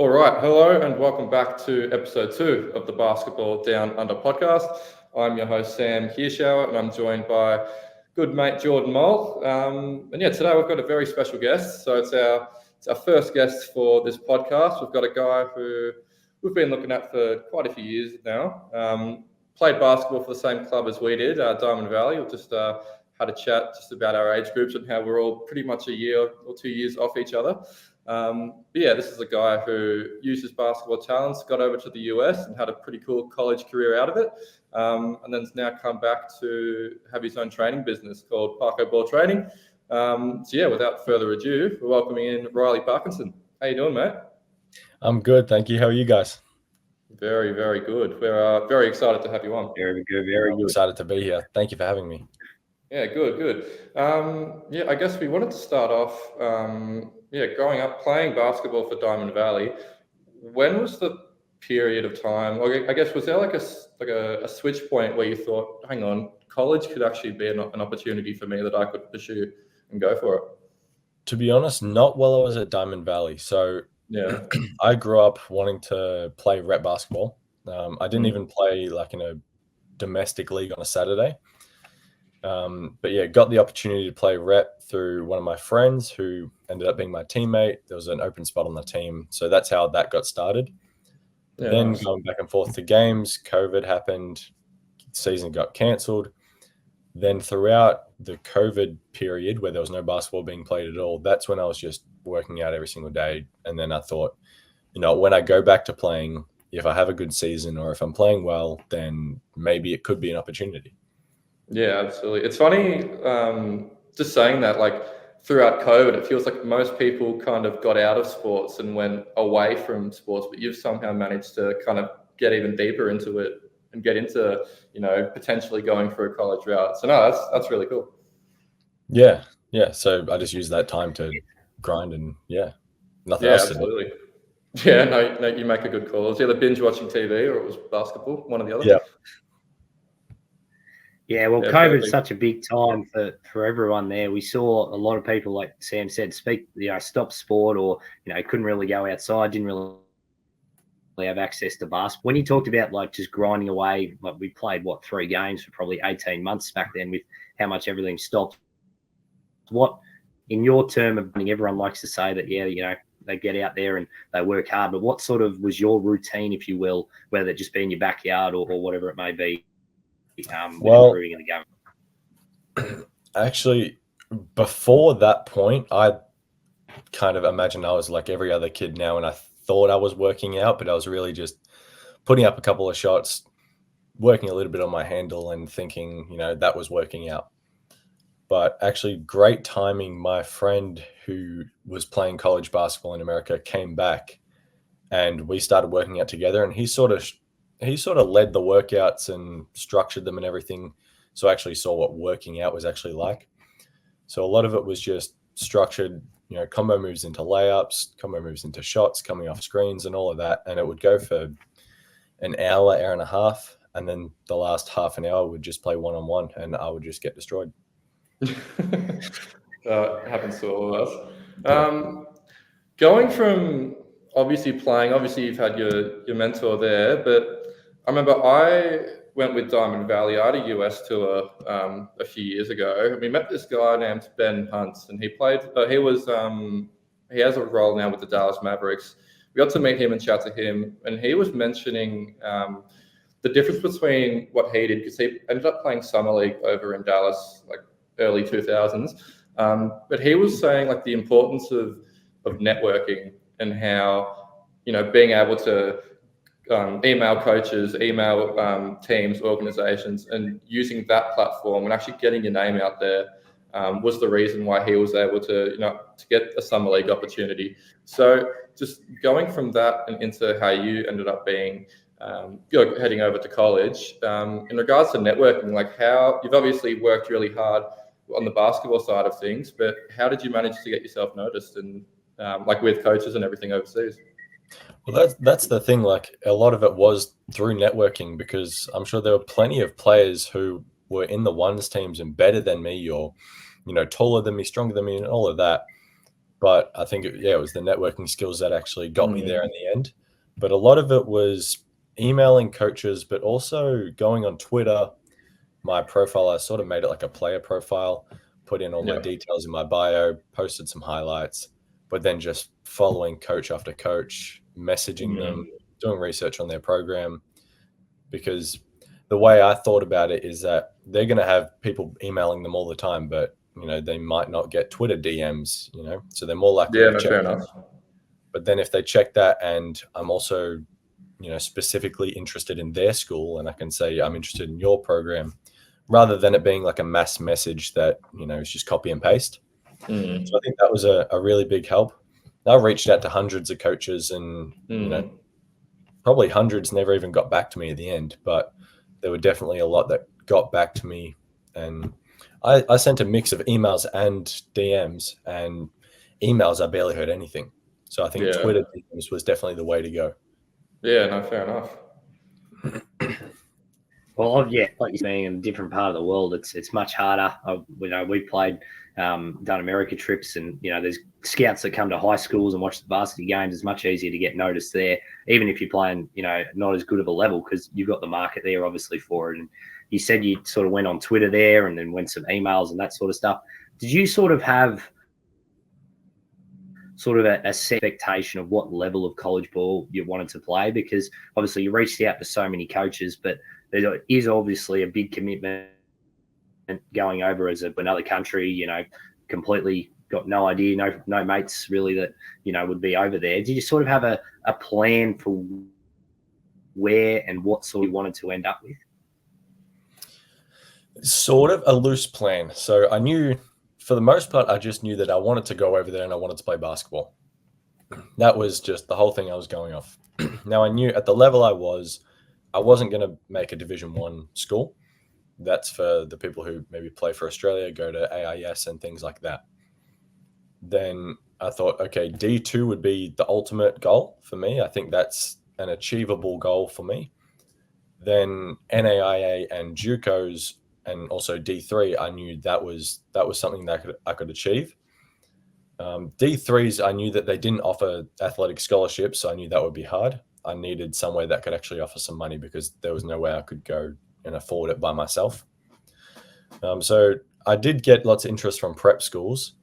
All right, hello and welcome back to episode 2 of the Basketball Down Under podcast. I'm your host Sam Hirschauer and I'm joined by good mate Jordan Mole. Today we've got a very special guest. So it's our first guest for this podcast. We've got a guy who we've been looking at for quite a few years now. Played basketball for the same club as we did, Diamond Valley. We've just had a chat just about our age groups and how we're all pretty much a year or 2 years off each other. This is a guy who used his basketball talents, got over to the US and had a pretty cool college career out of it. And then has now come back to have his own training business called ParkoBall Training. Without further ado, we're welcoming in Riley Parkinson. How you doing, mate? I'm good, thank you. How are you guys? Very, very good. We're very excited to have you on. Very good, very good. Excited to be here. Thank you for having me. Yeah, good. I guess we wanted to start off, growing up playing basketball for Diamond Valley. When was the period of time? I guess was there like a switch point where you thought, hang on, college could actually be an opportunity for me that I could pursue and go for it? To be honest, not while I was at Diamond Valley. So yeah, I grew up wanting to play rep basketball. I didn't even play like in a domestic league on a Saturday. Got the opportunity to play rep through one of my friends who ended up being my teammate. There was an open spot on the team. So that's how that got started. Yeah, then nice. Going back and forth to games, COVID happened, season got cancelled. Then throughout the COVID period where there was no basketball being played at all, that's when I was just working out every single day. And then I thought, when I go back to playing, if I have a good season or if I'm playing well, then maybe it could be an opportunity. Yeah, absolutely. It's funny just saying that, like throughout COVID, it feels like most people kind of got out of sports and went away from sports, but you've somehow managed to kind of get even deeper into it and get into, potentially going for a college route. So no, that's really cool. Yeah. So I just use that time to grind and nothing else absolutely. To do. Yeah, no, you make a good call. It was either binge watching TV or it was basketball, one or the other. Yeah. Yeah, well, COVID's such a big time for everyone there. We saw a lot of people, like Sam said, stop sport or, couldn't really go outside, didn't really have access to basketball. When you talked about like just grinding away, like we played, 3 games for probably 18 months back then with how much everything stopped. What, in your term of running, everyone likes to say that, they get out there and they work hard, but what sort of was your routine, if you will, whether it just be in your backyard or whatever it may be? Improving in the game. Actually, before that point, I kind of imagined I was like every other kid now, and I thought I was working out, but I was really just putting up a couple of shots, working a little bit on my handle and thinking, that was working out. But actually, great timing. My friend who was playing college basketball in America came back and we started working out together, and he sort of led the workouts and structured them and everything. So I actually saw what working out was actually like. So a lot of it was just structured, combo moves into layups, combo moves into shots, coming off screens and all of that. And it would go for an hour and a half. And then the last half an hour would just play one-on-one and I would just get destroyed. Happens to all of us. Going from obviously you've had your mentor there, but I remember I went with Diamond Valley. I had a US tour a few years ago. We met this guy named Ben Hunt, and he has a role now with the Dallas Mavericks. We got to meet him and chat to him, and he was mentioning the difference between what he did, because he ended up playing summer league over in Dallas, like early 2000s. But he was saying like the importance of networking and how, being able to email coaches, email teams, organizations, and using that platform and actually getting your name out there was the reason why he was able to, to get a summer league opportunity. So just going from that and into how you ended up being, heading over to college, in regards to networking, like how you've obviously worked really hard on the basketball side of things, but how did you manage to get yourself noticed and like with coaches and everything overseas? Well, that's the thing. Like a lot of it was through networking, because I'm sure there were plenty of players who were in the ones teams and better than me, or taller than me, stronger than me, and all of that. but I think it was the networking skills that actually got me there in the end. But a lot of it was emailing coaches, but also going on Twitter. My profile, I sort of made it like a player profile, put in all my details in my bio, posted some highlights, but then just following coach after coach, messaging them, doing research on their program. Because the way I thought about it is that they're going to have people emailing them all the time, but they might not get Twitter DMs, so they're more likely to check. Fair enough. But then if they check that, and I'm also, specifically interested in their school, and I can say I'm interested in your program, rather than it being like a mass message that, is just copy and paste. So I think that was a really big help. I reached out to hundreds of coaches, and, probably hundreds never even got back to me at the end, but there were definitely a lot that got back to me. And I sent a mix of emails and DMs, and emails, I barely heard anything. So I think Twitter DMs was definitely the way to go. Yeah, no, fair enough. Well, like you're saying, in a different part of the world, it's much harder. We played, done America trips, and there's scouts that come to high schools and watch the varsity games. It's much easier to get noticed there, even if you're playing, not as good of a level, because you've got the market there, obviously, for it. And you said you sort of went on Twitter there, and then went some emails and that sort of stuff. Did you sort of have sort of a set expectation of what level of college ball you wanted to play? Because obviously you reached out to so many coaches, but there is obviously a big commitment going over as another country, completely got no idea, no mates really that, would be over there. Did you sort of have a plan for where and what sort you wanted to end up with? Sort of a loose plan. So I knew, for the most part, I just knew that I wanted to go over there and I wanted to play basketball. That was just the whole thing I was going off. Now I knew at the level I wasn't going to make a Division 1 school. That's for the people who maybe play for Australia, go to AIS and things like that. Then I thought, okay, D2 would be the ultimate goal for me. I think that's an achievable goal for me. Then NAIA and JUCOs, and also D3, I knew that was something that I could achieve. D3s, I knew that they didn't offer athletic scholarships, so I knew that would be hard. I needed somewhere that could actually offer some money, because there was no way I could go and afford it by myself. So I did get lots of interest from prep schools,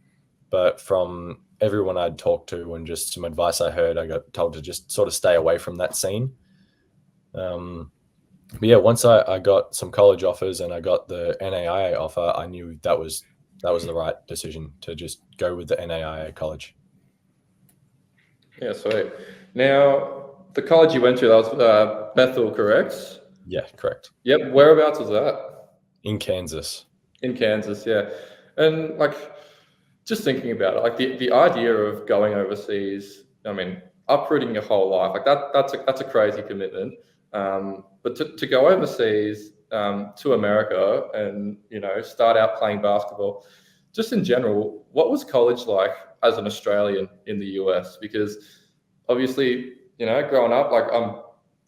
but from everyone I'd talked to and just some advice I heard, I got told to just sort of stay away from that scene. But yeah, once I got some college offers and I got the NAIA offer, I knew that was the right decision to just go with the NAIA college. Yeah, sweet. Now, the college you went to, that was Bethel, correct? Yeah, correct. Yep. Whereabouts was that? In Kansas. In Kansas, yeah. And just thinking about it, the idea of going overseas, I mean, uprooting your whole life, that's a crazy commitment. But to go overseas to America and start out playing basketball, just in general, what was college like as an Australian in the US? Because obviously, growing up, I'm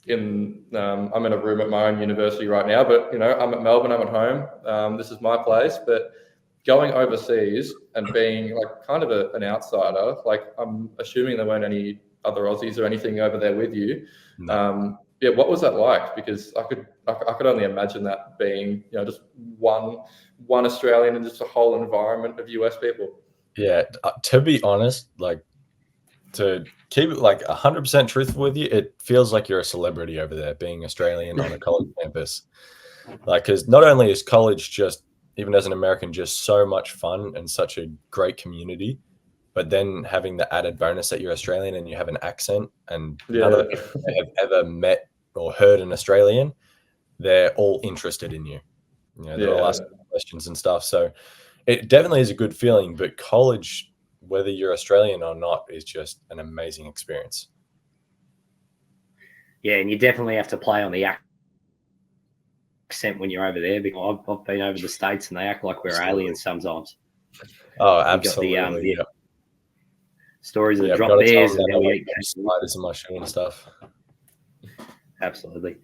in a room at my own university right now, but I'm at Melbourne, I'm at home. This is my place, but going overseas and being kind of an outsider, I'm assuming there weren't any other Aussies or anything over there with you. No. Yeah, what was that like? Because I could only imagine that being, just one Australian and just a whole environment of US people. Yeah, to be honest, to keep it 100% truthful with you, it feels like you're a celebrity over there being Australian on a college campus. Because not only is college just, even as an American, just so much fun and such a great community, but then having the added bonus that you're Australian and you have an accent, and none of the people that have ever met or heard an Australian, they're all interested in you. They're all asking questions and stuff. So it definitely is a good feeling, but college, whether you're Australian or not, is just an amazing experience. Yeah, and you definitely have to play on the accent when you're over there, because I've been over the States and they act like we're aliens sometimes. Oh, absolutely. You've got the stories of the drop bears and how we eat spiders in my shoe and stuff. Absolutely.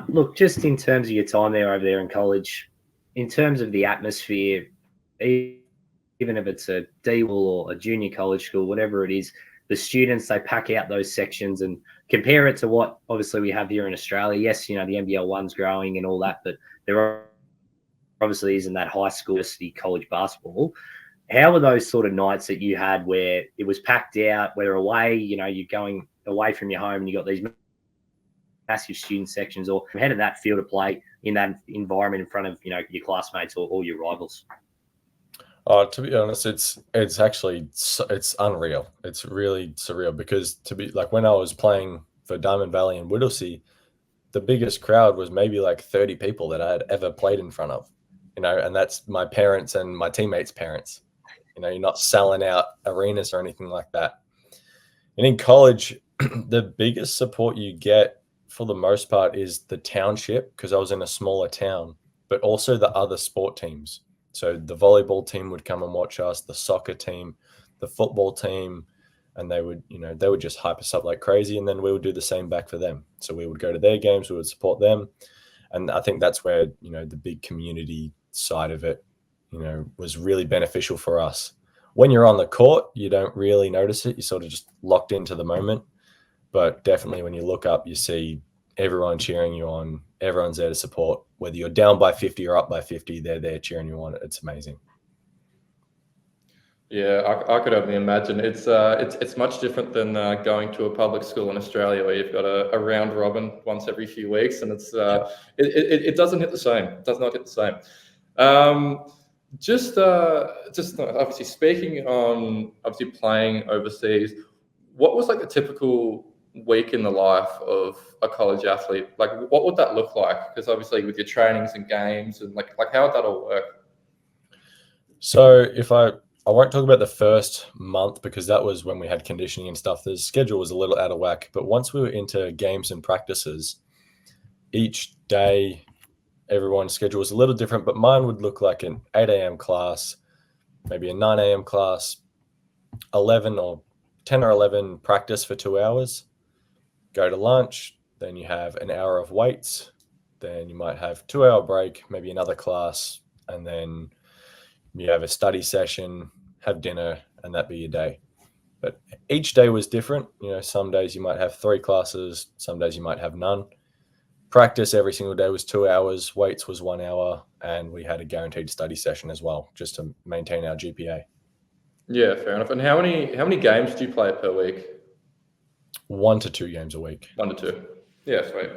Look, just in terms of your time there over there in college, in terms of the atmosphere, even even if it's a D-Will or a junior college school, whatever it is, the students, they pack out those sections and compare it to what obviously we have here in Australia. Yes, the NBL one's growing and all that, but there obviously isn't that high school college basketball. How were those sort of nights that you had where it was packed out, whether away, you're going away from your home and you got these massive student sections, or how did that feel to play in that environment in front of, your classmates or your rivals? To be honest, it's unreal. It's really surreal because when I was playing for Diamond Valley and Whittlesea, the biggest crowd was maybe like 30 people that I had ever played in front of, and that's my parents and my teammates' parents. You're not selling out arenas or anything like that. And in college, the biggest support you get for the most part is the township, because I was in a smaller town, but also the other sport teams. So the volleyball team would come and watch us, the soccer team, the football team, and they would just hype us up like crazy. And then we would do the same back for them. So we would go to their games, we would support them. And I think that's where, the big community side of it, was really beneficial for us. When you're on the court, you don't really notice it. You're sort of just locked into the moment. But definitely when you look up, you see everyone cheering you on. Everyone's there to support. Whether you're down by 50 or up by 50, they're there cheering you on. It's amazing. Yeah, I could only imagine. It's much different than going to a public school in Australia where you've got a round robin once every few weeks, and it doesn't hit the same. It does not hit the same. Just obviously speaking on playing overseas, what was like a typical week in the life of a college athlete? Like, what would that look like? Because obviously with your trainings and games and like how would that all work? So if I won't talk about the first month because that was when we had conditioning and stuff. The schedule was a little out of whack, but once we were into games and practices, each day everyone's schedule was a little different, but mine would look like an 8 a.m. class, maybe a 9 a.m. class, 10 or 11 practice for 2 hours, go to lunch, then you have an hour of weights, then you might have 2-hour break, maybe another class, and then you have a study session, have dinner, and that be your day. But each day was different. Some days you might have 3 classes, some days you might have none. Practice every single day was 2 hours, weights was 1 hour, and we had a guaranteed study session as well, just to maintain our GPA. Yeah, fair enough. And how many games do you play per week? 1 to 2 games a week. 1 to 2. Yeah, sweet.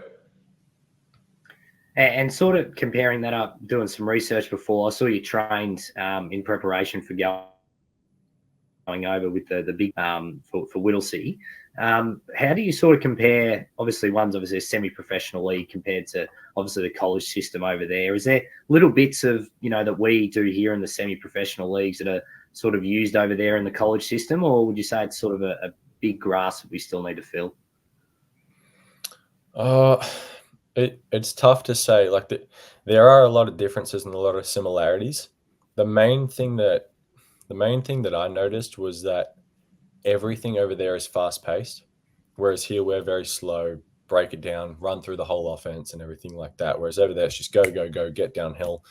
And sort of comparing that up, doing some research before, I saw you trained in preparation for going over with the big for Whittlesea. How do you sort of compare? Obviously, one's obviously a semi-professional league compared to obviously the college system over there. Is there little bits of that we do here in the semi-professional leagues that are sort of used over there in the college system, or would you say it's sort of a big grasp that we still need to fill? It's tough to say. Like there are a lot of differences and a lot of similarities. The main thing that I noticed was that everything over there is fast paced, whereas here we're very slow, break it down, run through the whole offense and everything like that. Whereas over there it's just go, go, go, get downhill.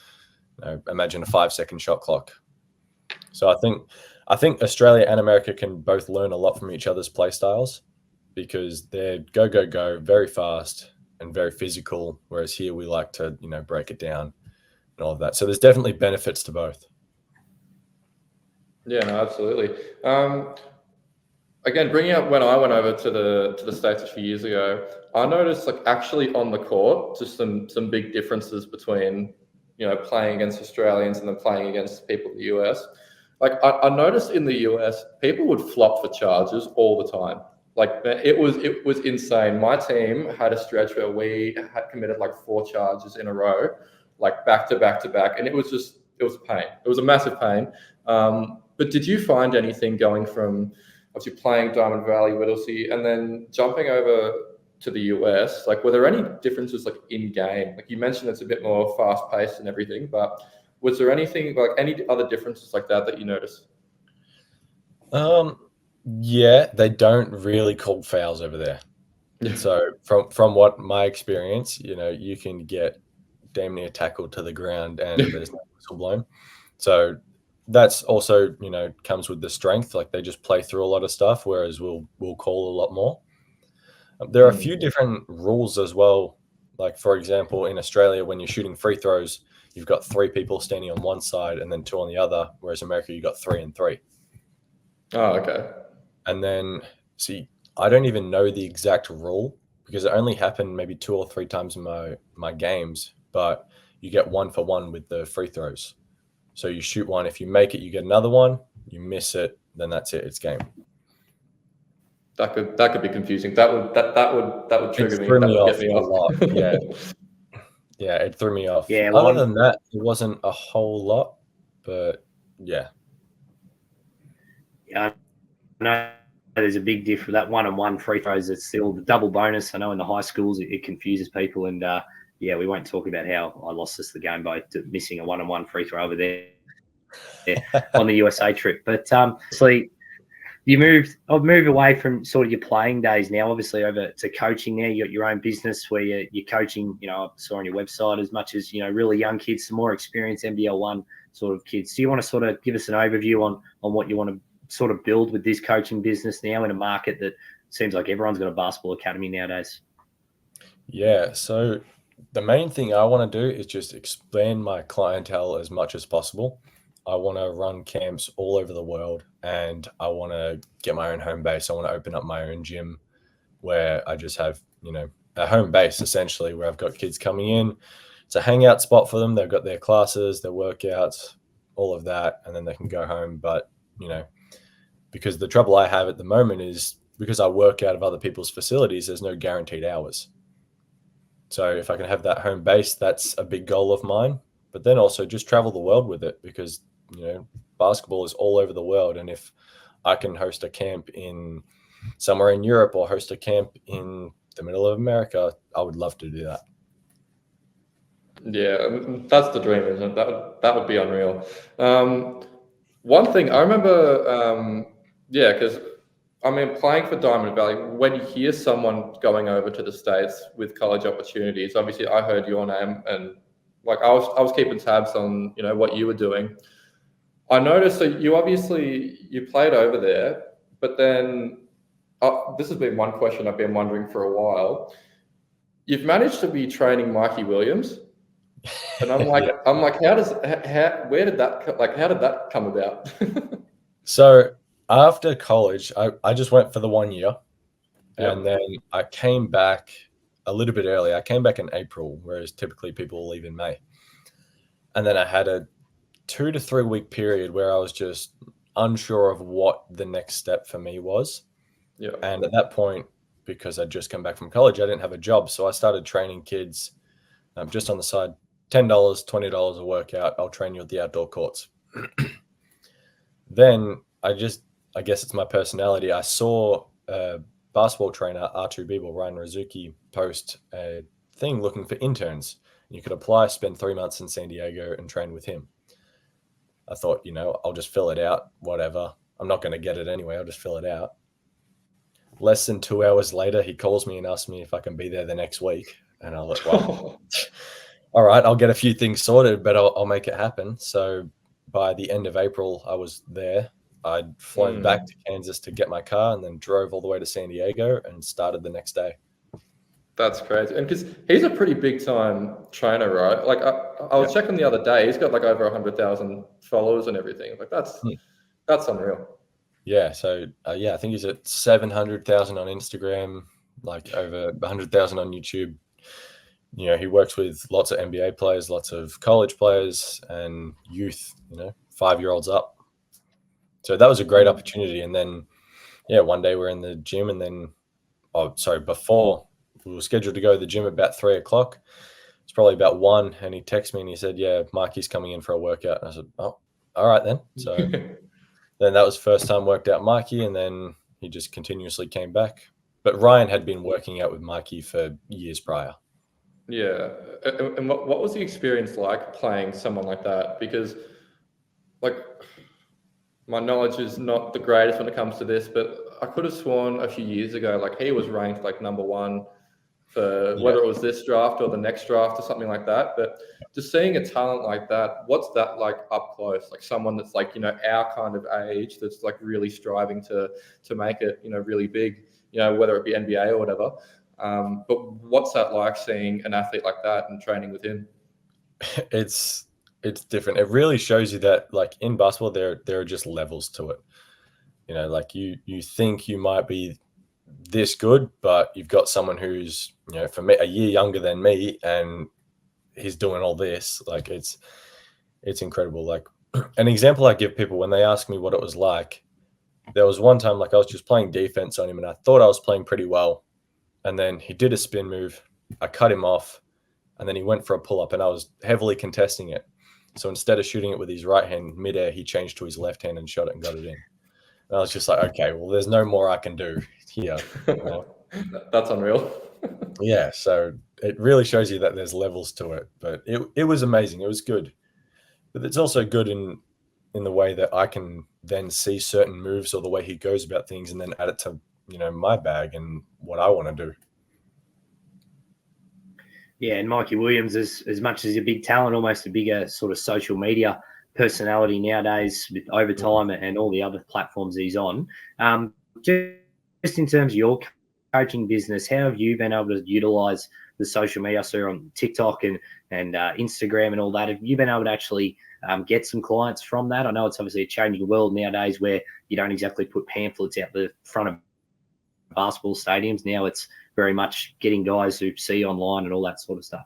Imagine a 5-second shot clock. So I think Australia and America can both learn a lot from each other's play styles because they're go, go, go, very fast and very physical, whereas here we like to, break it down and all of that. So there's definitely benefits to both. Yeah, no, absolutely. Again, bringing up when I went over to the States a few years ago, I noticed like actually on the court, just some big differences between, playing against Australians and then playing against people in the US. Like I noticed in the US, people would flop for charges all the time. Like it was insane. My team had a stretch where we had committed like 4 charges in a row, like back to back to back, and it was a pain. It was a massive pain. But did you find anything going from obviously playing Diamond Valley, Whittlesea, and then jumping over to the US? Like, were there any differences like in game? Like you mentioned, it's a bit more fast paced and everything, but was there anything like any other differences like that you noticed? Yeah, they don't really call fouls over there. Yeah. So from what my experience, you can get damn near tackled to the ground and there's no whistle blown. So that's also, comes with the strength. Like they just play through a lot of stuff, whereas we'll call a lot more. There are a few different rules as well. Like, for example, in Australia, when you're shooting free throws, you've got 3 people standing on one side and then 2 on the other, whereas America, you've got 3 and 3. Oh, okay. And then, see, I don't even know the exact rule because it only happened maybe 2 or 3 times in my games, but you get 1 for 1 with the free throws. So you shoot one. If you make it, you get another one. You miss it, then that's it. It's game. That could be confusing. That would trigger me. Threw That me would off get me a off. lot. Yeah. Yeah, it threw me off. Yeah, Other than that, it wasn't a whole lot, but yeah. Yeah, I know there's a big difference. That 1-on-1 free throws, it's still the double bonus. I know in the high schools it confuses people, and yeah, we won't talk about how I lost us the game by missing a 1-on-1 free throw over there on the USA trip. But obviously, I've moved away from sort of your playing days now, obviously over to coaching now. You got your own business where you're coaching, I saw on your website, as much as, really young kids, some more experienced NBL1 sort of kids. Do you want to sort of give us an overview on what you want to sort of build with this coaching business now in a market that seems like everyone's got a basketball academy nowadays? Yeah, so the main thing I want to do is just expand my clientele as much as possible. I want to run camps all over the world, and I want to get my own home base. I want to open up my own gym where I just have, a home base essentially, where I've got kids coming in. It's a hangout spot for them. They've got their classes, their workouts, all of that, and then they can go home. But, because the trouble I have at the moment is because I work out of other people's facilities, there's no guaranteed hours. So if I can have that home base, that's a big goal of mine. But then also just travel the world with it because, basketball is all over the world. And if I can host a camp in somewhere in Europe or host a camp in the middle of America, I would love to do that. Yeah, that's the dream, isn't it? That would be unreal. One thing I remember, because playing for Diamond Valley, when you hear someone going over to the States with college opportunities, obviously I heard your name and like I was keeping tabs on, what you were doing. I noticed that you played over there, but then this has been one question I've been wondering for a while. You've managed to be training Mikey Williams. And I'm like, how did that come about? So after college, I just went for the 1 year. Yep. And then I came back a little bit early. I came back in April, whereas typically people leave in May. And then I had a 2 to 3 week period where I was just unsure of what the next step for me was. Yeah. And at that point, because I'd just come back from college, I didn't have a job. So I started training kids just on the side, $10, $20 a workout. I'll train you at the outdoor courts. Then I guess it's my personality. I saw a basketball trainer, R2 Beeble, Ryan Rizuki, post a thing looking for interns. You could apply, spend 3 months in San Diego and train with him. I thought, I'll just fill it out, whatever. I'm not going to get it anyway. I'll just fill it out. Less than 2 hours later, he calls me and asks me if I can be there the next week. And I was like, well, all right, I'll get a few things sorted, but I'll make it happen. So by the end of April, I was there. I'd flown back to Kansas to get my car and then drove all the way to San Diego and started the next day. That's crazy. And because he's a pretty big time trainer, right? Like I was checking the other day, he's got like over 100,000 followers and everything. Like that's unreal. Yeah. So I think he's at 700,000 on Instagram, like over 100,000 on YouTube. He works with lots of NBA players, lots of college players and youth, 5-year-olds up. So that was a great opportunity. And then, one day we're in the gym and then, before we were scheduled to go to the gym about 3:00. It's probably about 1. And he texted me and he said, yeah, Mikey's coming in for a workout. And I said, oh, all right then. So then that was the first time worked out Mikey. And then he just continuously came back. But Ryan had been working out with Mikey for years prior. Yeah. And what was the experience like playing someone like that? Because like my knowledge is not the greatest when it comes to this, but I could have sworn a few years ago, like he was ranked like number 1 for Yeah. whether it was this draft or the next draft or something like that. But just seeing a talent like that, what's that like up close? Like someone that's like, our kind of age that's like really striving to make it, really big, whether it be NBA or whatever. But what's that like seeing an athlete like that and training with him? It's different. It really shows you that like in basketball, there are just levels to it. Like you think you might be this good, but you've got someone who's, for me, a year younger than me, and he's doing all this. Like it's incredible. Like an example I give people when they ask me what it was like, there was one time like I was just playing defense on him and I thought I was playing pretty well. And then he did a spin move. I cut him off and then he went for a pull up and I was heavily contesting it. So instead of shooting it with his right hand midair, he changed to his left hand and shot it and got it in. And I was just like, okay, well, there's no more I can do here. That's unreal. Yeah, so it really shows you that there's levels to it. But it was amazing. It was good. But it's also good in the way that I can then see certain moves or the way he goes about things and then add it to, my bag and what I want to do. Yeah, and Mikey Williams, as much as a big talent, almost a bigger sort of social media personality nowadays with Overtime and all the other platforms he's on. Just in terms of your coaching business, how have you been able to utilize the social media? So you're on TikTok and Instagram and all that. Have you been able to actually get some clients from that? I know it's obviously a changing world nowadays where you don't exactly put pamphlets out the front of basketball stadiums. Now it's very much getting guys who see online and all that sort of stuff.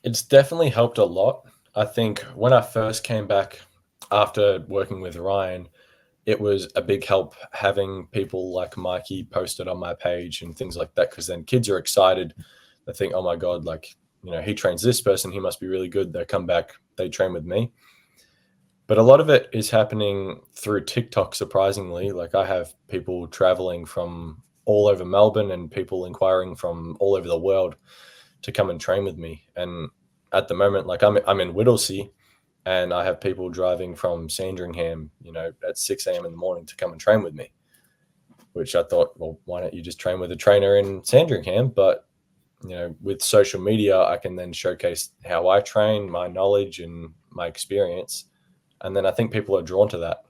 It's definitely helped a lot. I think when I first came back after working with Ryan, it was a big help having people like Mikey posted on my page and things like that, because then kids are excited. They think, oh my God, like, he trains this person, he must be really good. They come back, they train with me. But a lot of it is happening through TikTok, surprisingly. Like I have people traveling from all over Melbourne and people inquiring from all over the world to come and train with me. And at the moment, like I'm in Whittlesea and I have people driving from Sandringham, at 6 a.m. in the morning to come and train with me, which I thought, well, why don't you just train with a trainer in Sandringham? But, with social media, I can then showcase how I train, my knowledge and my experience. And then I think people are drawn to that.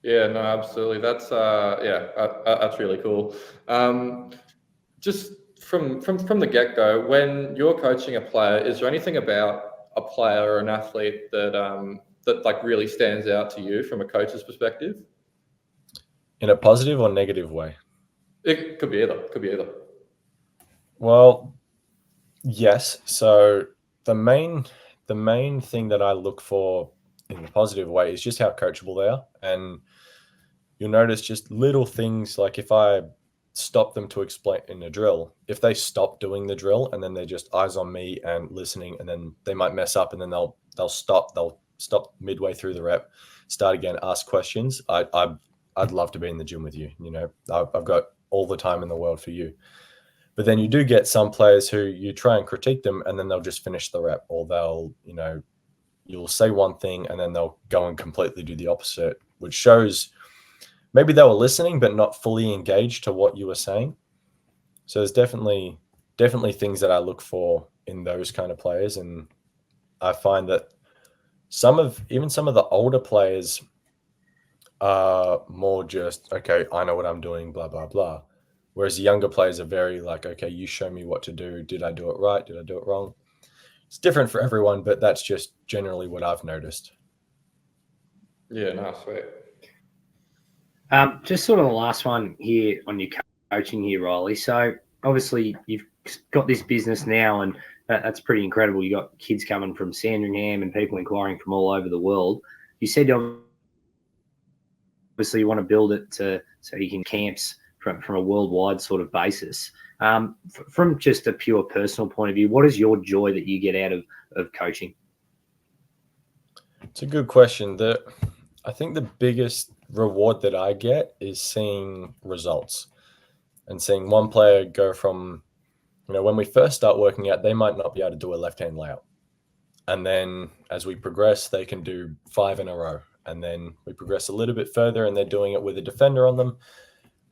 Yeah, no, absolutely. That's that's really cool. Just from the get-go, when you're coaching a player, is there anything about a player or an athlete that like really stands out to you from a coach's perspective? In a positive or negative way? It could be either. Well, yes. So the main thing that I look for in a positive way is just how coachable they are. And you'll notice just little things like if I stop them to explain in a drill, if they stop doing the drill and then they're just eyes on me and listening, and then they might mess up and then they'll stop midway through the rep, start again, ask questions. I'd love to be in the gym with you. I've got all the time in the world for you. But then you do get some players who you try and critique them and then they'll just finish the rep, or they'll, you'll say one thing and then they'll go and completely do the opposite, which shows maybe they were listening but not fully engaged to what you were saying. So there's definitely things that I look for in those kind of players. And I find that even some of the older players are more just, okay, I know what I'm doing, blah, blah, blah. Whereas the younger players are very like, okay, you show me what to do. Did I do it right? Did I do it wrong? It's different for everyone, but that's just generally what I've noticed. Yeah, no, sweet. Just sort of the last one here on your coaching here, Riley. So obviously you've got this business now, and that's pretty incredible. You got kids coming from Sandringham and people inquiring from all over the world. You said obviously you want to build it so you can camps from a worldwide sort of basis. From just a pure personal point of view, what is your joy that you get out of coaching? It's a good question. I think the biggest reward that I get is seeing results and seeing one player go from, when we first start working out, they might not be able to do a left-hand layout. And then as we progress, they can do 5 in a row. And then we progress a little bit further and they're doing it with a defender on them.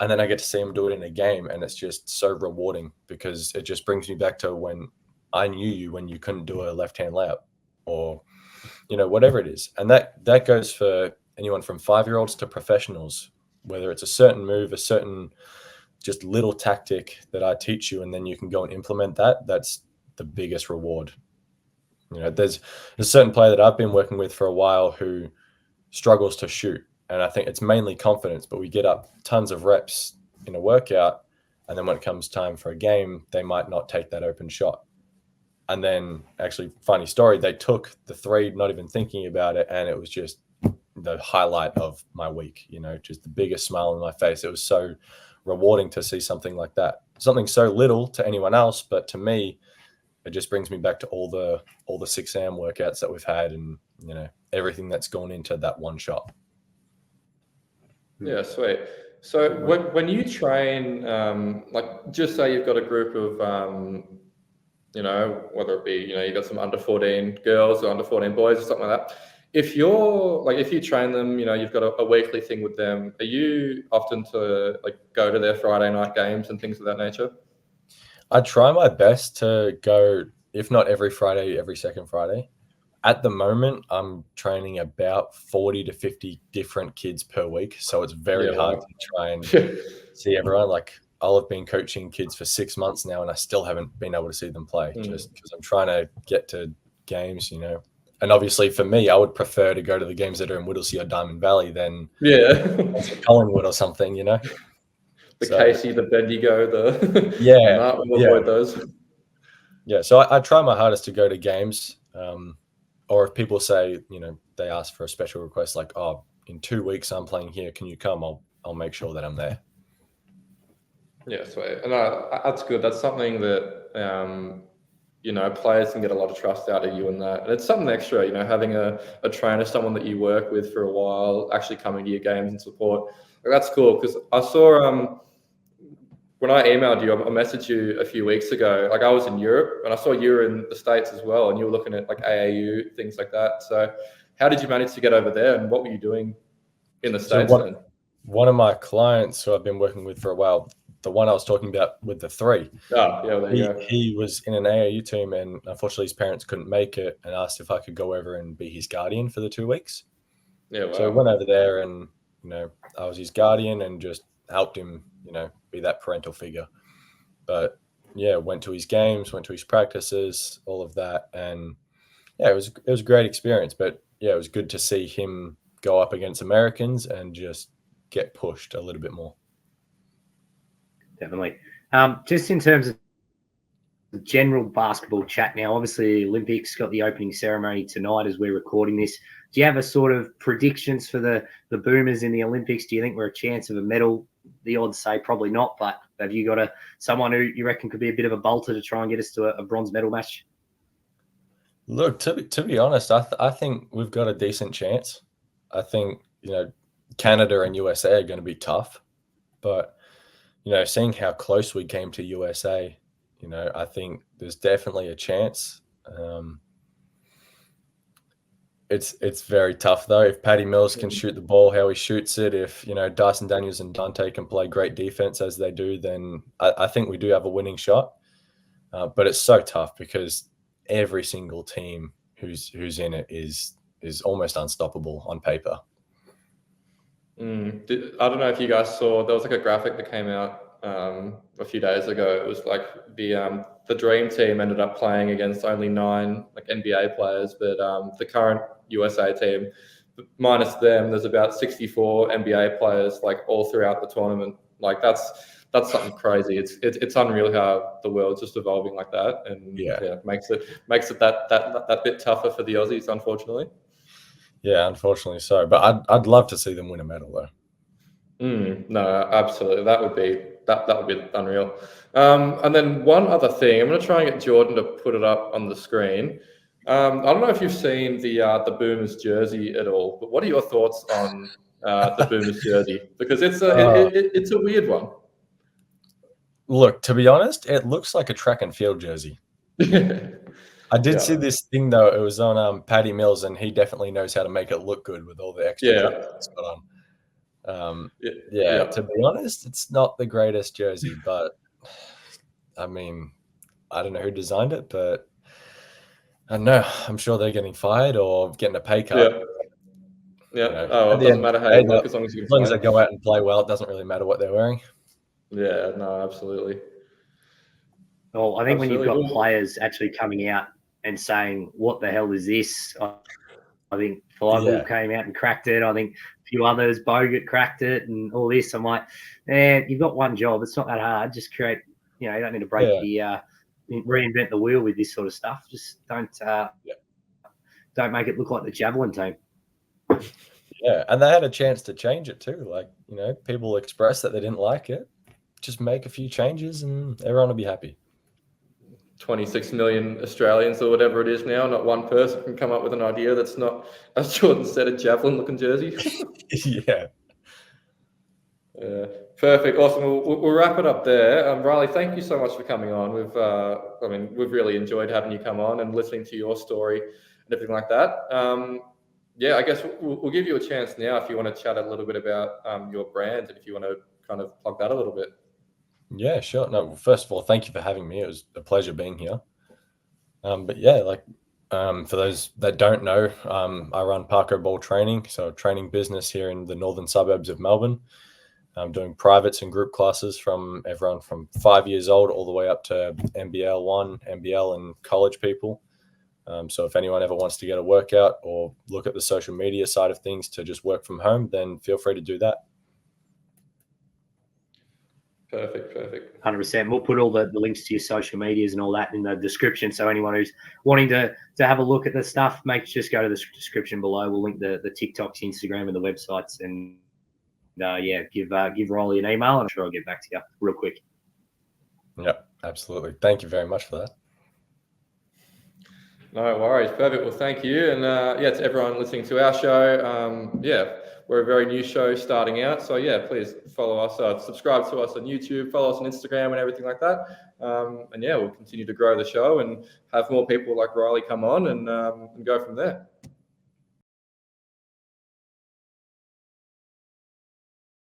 And then I get to see him do it in a game, and it's just so rewarding because it just brings me back to when I knew you when you couldn't do a left-hand layup or, whatever it is. And that goes for anyone from 5-year-olds to professionals, whether it's a certain move, a certain just little tactic that I teach you, and then you can go and implement that. That's the biggest reward. There's a certain player that I've been working with for a while who struggles to shoot. And I think it's mainly confidence, but we get up tons of reps in a workout. And then when it comes time for a game, they might not take that open shot. And then actually, funny story, they took the 3, not even thinking about it. And it was just the highlight of my week, just the biggest smile on my face. It was so rewarding to see something like that. Something so little to anyone else, but to me, it just brings me back to all the 6 a.m. workouts that we've had and, everything that's gone into that one shot. Yeah, sweet. So when you train, like just say you've got a group of, whether it be, you've got some under 14 girls or under 14 boys or something like that. If you train them, you've got a weekly thing with them, are you often to go to their Friday night games and things of that nature? I try my best to go, if not every Friday, every second Friday. At the moment, I'm training about 40 to 50 different kids per week. So it's very hard to try and see everyone. Like I'll have been coaching kids for 6 months now, and I still haven't been able to see them play just because I'm trying to get to games, And obviously for me, I would prefer to go to the games that are in Whittlesea or Diamond Valley than Collingwood or something, The Casey, the Bendigo, we'll avoid those. Yeah, so I try my hardest to go to games. Or if people say, they ask for a special request, like, oh, in 2 weeks I'm playing here, can you come? I'll make sure that I'm there. Yeah, sweet. And that's good. That's something that, players can get a lot of trust out of you in that. And it's something extra, having a trainer, someone that you work with for a while, actually coming to your games and support. That's cool because I saw when I emailed you, I messaged you a few weeks ago. Like I was in Europe and I saw you were in the States as well, and you were looking at like AAU, things like that. So how did you manage to get over there, and what were you doing in the States then? One of my clients who I've been working with for a while, the one I was talking about with the 3, he was in an AAU team, and unfortunately his parents couldn't make it, and asked if I could go over and be his guardian for the 2 weeks. Yeah, wow. So I went over there and, I was his guardian and just helped him, be that parental figure. But yeah, went to his games, went to his practices, all of that. And yeah, it was a great experience. But yeah, it was good to see him go up against Americans and just get pushed a little bit more. Definitely. Just in terms of the general basketball chat now, obviously the Olympics got the opening ceremony tonight as we're recording this. Do you have a sort of predictions for the Boomers in the Olympics? Do you think we're a chance of a medal? The odds say probably not, but have you got someone who you reckon could be a bit of a bolter to try and get us to a bronze medal match? Look, to be honest, I think we've got a decent chance. I think, Canada and USA are going to be tough, but, seeing how close we came to USA, I think there's definitely a chance. It's very tough though. If Patty Mills can shoot the ball how he shoots it, if Dyson Daniels and Dante can play great defense as they do, then I think we do have a winning shot. But it's so tough because every single team who's in it is almost unstoppable on paper. I don't know if you guys saw, there was like a graphic that came out a few days ago. It was like the dream team ended up playing against only 9 like NBA players, but the current USA team, minus them, there's about 64 NBA players like all throughout the tournament. Like that's something crazy. It's unreal how the world's just evolving like that, and makes it that bit tougher for the Aussies, unfortunately. Yeah, unfortunately so. But I'd love to see them win a medal though. No, absolutely. That would be unreal. And then one other thing, I'm going to try and get Jordan to put it up on the screen. I don't know if you've seen the Boomers jersey at all, but what are your thoughts on the Boomers jersey? Because it's a weird one. Look, to be honest, it looks like a track and field jersey. I did see this thing though. It was on Patty Mills, and he definitely knows how to make it look good with all the extra he's got Yeah, to be honest, it's not the greatest jersey, but I mean, I don't know who designed it, but I don't know. I'm sure they're getting fired or getting a pay cut. Yeah. You know, Oh, at it the doesn't end of matter the how you day, look as long as you as can long as play. they go out and play well, it doesn't really matter what they're wearing. Yeah, no, absolutely. Well, I think when you've got Absolutely. players actually coming out and saying, "What the hell is this?" I think Fireball came out and cracked it. I think a few others, Bogut cracked it, and all this. I'm like, you've got one job. It's not that hard. Just create. You don't need to reinvent the wheel with this sort of stuff. Just don't make it look like the javelin team. Yeah, and they had a chance to change it too. Like, people expressed that they didn't like it. Just make a few changes and everyone will be happy. 26 million Australians or whatever it is now, not one person can come up with an idea that's not, as Jordan said, a javelin-looking jersey. Yeah. Perfect. Awesome. We'll wrap it up there. Riley, thank you so much for coming on. We've really enjoyed having you come on and listening to your story and everything like that. I guess we'll give you a chance now if you want to chat a little bit about your brand and if you want to kind of plug that a little bit. Yeah, sure. No, first of all, thank you for having me. It was a pleasure being here. For those that don't know, I run ParkoBall training, so a training business here in the northern suburbs of Melbourne. I'm doing privates and group classes from everyone from 5 years old all the way up to NBL 1, NBL, and college people. So if anyone ever wants to get a workout or look at the social media side of things to just work from home, then feel free to do that. Perfect. 100%. We'll put all the links to your social medias and all that in the description. So anyone who's wanting to have a look at the stuff, just go to the description below. We'll link the TikToks, Instagram, and the websites. And give Riley an email, and I'm sure I'll get back to you real quick. Yeah, absolutely. Thank you very much for that. No worries. Perfect. Well, thank you. And to everyone listening to our show, we're a very new show starting out. So please follow us, subscribe to us on YouTube, follow us on Instagram and everything like that. We'll continue to grow the show and have more people like Riley come on and go from there.